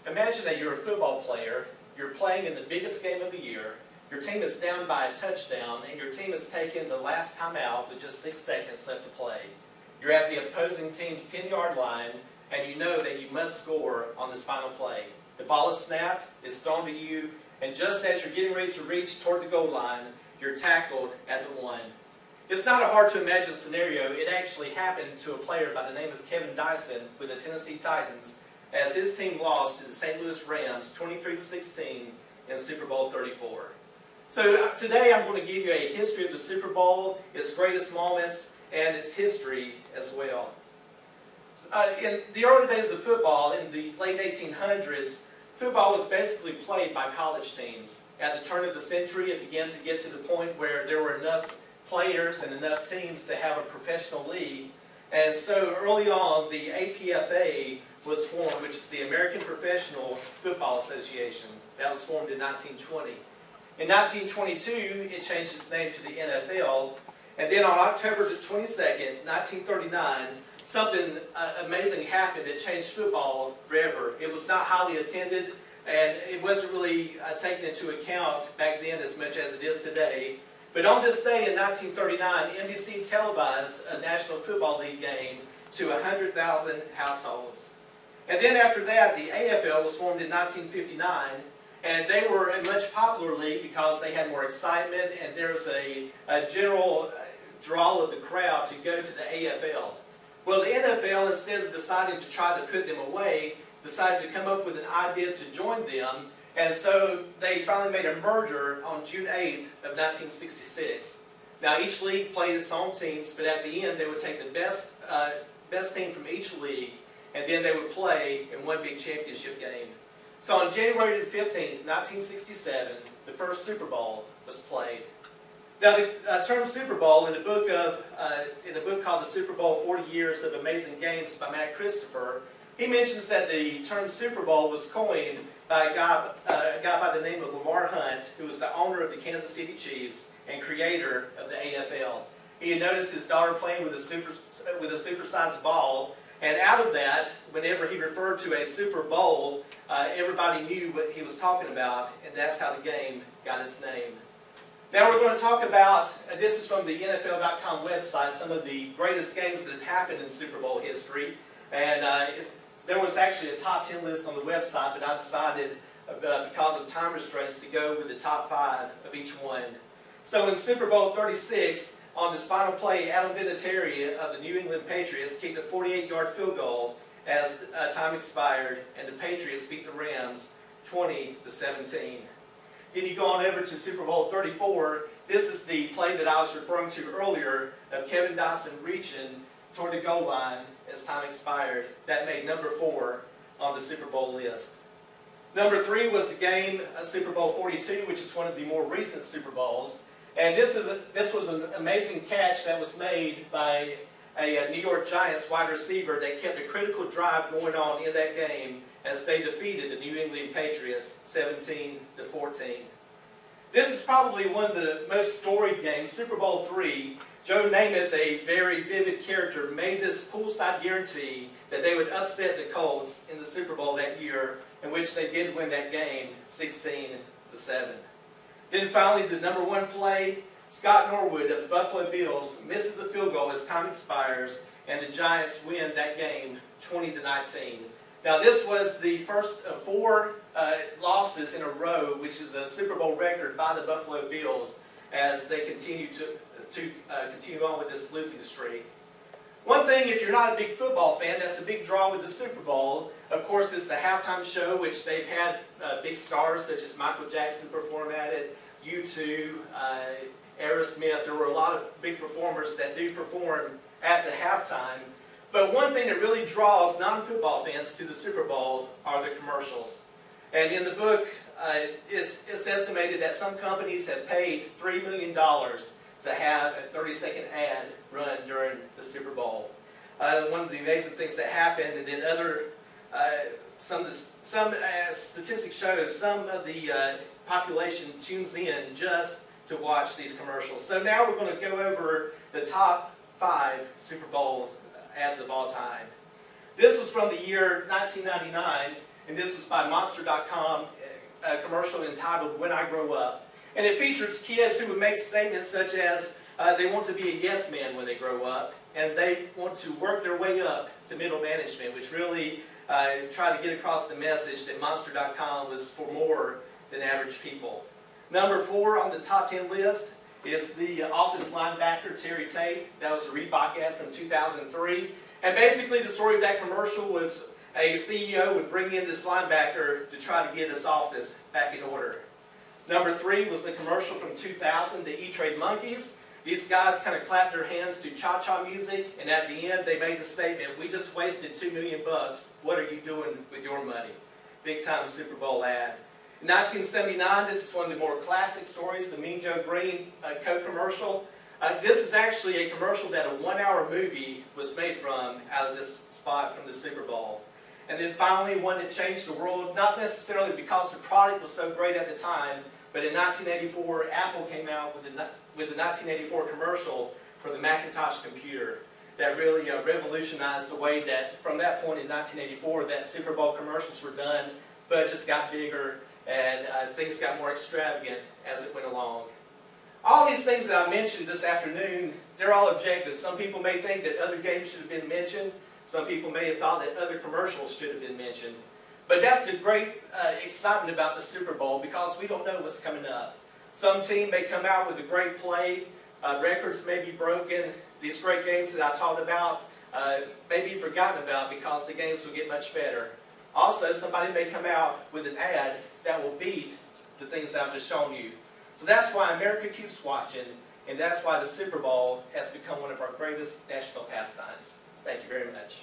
Imagine that you're a football player, you're playing in the biggest game of the year, your team is down by a touchdown, and your team is taking the last time out with just 6 seconds left to play. You're at the opposing team's 10-yard line, and you know that you must score on this final play. The ball is snapped, it's thrown to you, and just as you're getting ready to reach toward the goal line, you're tackled at the 1. It's not a hard to imagine scenario. It actually happened to a player by the name of Kevin Dyson with the Tennessee Titans as his team lost to the St. Louis Rams 23-16 in Super Bowl 34. So today I'm going to give you a history of the Super Bowl, its greatest moments, and its history as well. In the early days of football, in the late 1800s, football was basically played by college teams. At the turn of the century, it began to get to the point where there were enough players and enough teams to have a professional league. And so early on, the APFA was formed, which is the American Professional Football Association. That was formed in 1920. In 1922, it changed its name to the NFL. And then on October the 22nd, 1939, something amazing happened that changed football forever. It was not highly attended, and it wasn't really taken into account back then as much as it is today. But on this day in 1939, NBC televised a National Football League game to 100,000 households. And then after that, the AFL was formed in 1959, and they were a much popular league because they had more excitement, and there was a general draw of the crowd to go to the AFL. Well, the NFL, instead of deciding to try to put them away, decided to come up with an idea to join them, and so they finally made a merger on June 8th of 1966. Now, each league played its own teams, but at the end they would take the best team from each league, and then they would play in one big championship game. So on January the 15th, 1967, the first Super Bowl was played. Now, the term Super Bowl in a book called The Super Bowl: 40 Years of Amazing Games by Matt Christopher, he mentions that the term Super Bowl was coined by a guy by the name of Lamar Hunt, who was the owner of the Kansas City Chiefs and creator of the AFL. He had noticed his daughter playing with a supersized ball, and out of that, whenever he referred to a Super Bowl, everybody knew what he was talking about, and that's how the game got its name. Now we're going to talk about, this is from the NFL.com website, some of the greatest games that have happened in Super Bowl history. And there was actually a top 10 list on the website, but I decided, because of time restraints, to go with the top 5 of each one. So in Super Bowl 36, on this final play, Adam Vinatieri of the New England Patriots kicked a 48-yard field goal as time expired, and the Patriots beat the Rams 20-17. Then you go on over to Super Bowl 34. This is the play that I was referring to earlier of Kevin Dyson reaching toward the goal line as time expired. That made number 4 on the Super Bowl list. Number 3 was the game Super Bowl 42, which is one of the more recent Super Bowls. And this was an amazing catch that was made by a New York Giants wide receiver that kept a critical drive going on in that game as they defeated the New England Patriots 17-14. This is probably one of the most storied games, Super Bowl III. Joe Namath, a very vivid character, made this poolside guarantee that they would upset the Colts in the Super Bowl that year, in which they did win that game 16-7. Then finally, the number 1 play, Scott Norwood of the Buffalo Bills misses a field goal as time expires, and the Giants win that game 20-19. Now, this was the first of 4 losses in a row, which is a Super Bowl record by the Buffalo Bills as they continue to continue on with this losing streak. One thing, if you're not a big football fan, that's a big draw with the Super Bowl, of course, is the halftime show, which they've had big stars such as Michael Jackson perform at it, U2, Aerosmith. There were a lot of big performers that do perform at the halftime. But one thing that really draws non-football fans to the Super Bowl are the commercials. And in the book, it's estimated that some companies have paid $3 million to have a 30-second ad run during the Super Bowl. One of the amazing things that happened, and then some statistics show some of the population tunes in just to watch these commercials. So now we're going to go over the top 5 Super Bowls ads of all time. This was from the year 1999, and this was by Monster.com, a commercial entitled When I Grow Up. And it features kids who would make statements such as they want to be a yes man when they grow up, and they want to work their way up to middle management, which really tried to get across the message that Monster.com was for more than average people. Number 4 on the top 10 list is the office linebacker Terry Tate. That was a Reebok ad from 2003. And basically the story of that commercial was a CEO would bring in this linebacker to try to get his office back in order. Number 3 was the commercial from 2000, the E-Trade Monkeys. These guys kind of clapped their hands to cha-cha music, and at the end they made the statement, "We just wasted $2 million bucks. What are you doing with your money?" Big time Super Bowl ad. In 1979, this is one of the more classic stories, the Mean Joe Green Coke commercial. This is actually a commercial that a 1-hour movie was made from out of this spot from the Super Bowl. And then finally, one that changed the world, not necessarily because the product was so great at the time, but in 1984, Apple came out with the 1984 commercial for the Macintosh computer that really revolutionized the way that, from that point in 1984, that Super Bowl commercials were done. Budgets got bigger, and things got more extravagant as it went along. All these things that I mentioned this afternoon, they're all objective. Some people may think that other games should have been mentioned. Some people may have thought that other commercials should have been mentioned. But that's the great excitement about the Super Bowl, because we don't know what's coming up. Some team may come out with a great play. Records may be broken. These great games that I talked about may be forgotten about because the games will get much better. Also, somebody may come out with an ad that will beat the things that I've just shown you. So that's why America keeps watching, and that's why the Super Bowl has become one of our greatest national pastimes. Thank you very much.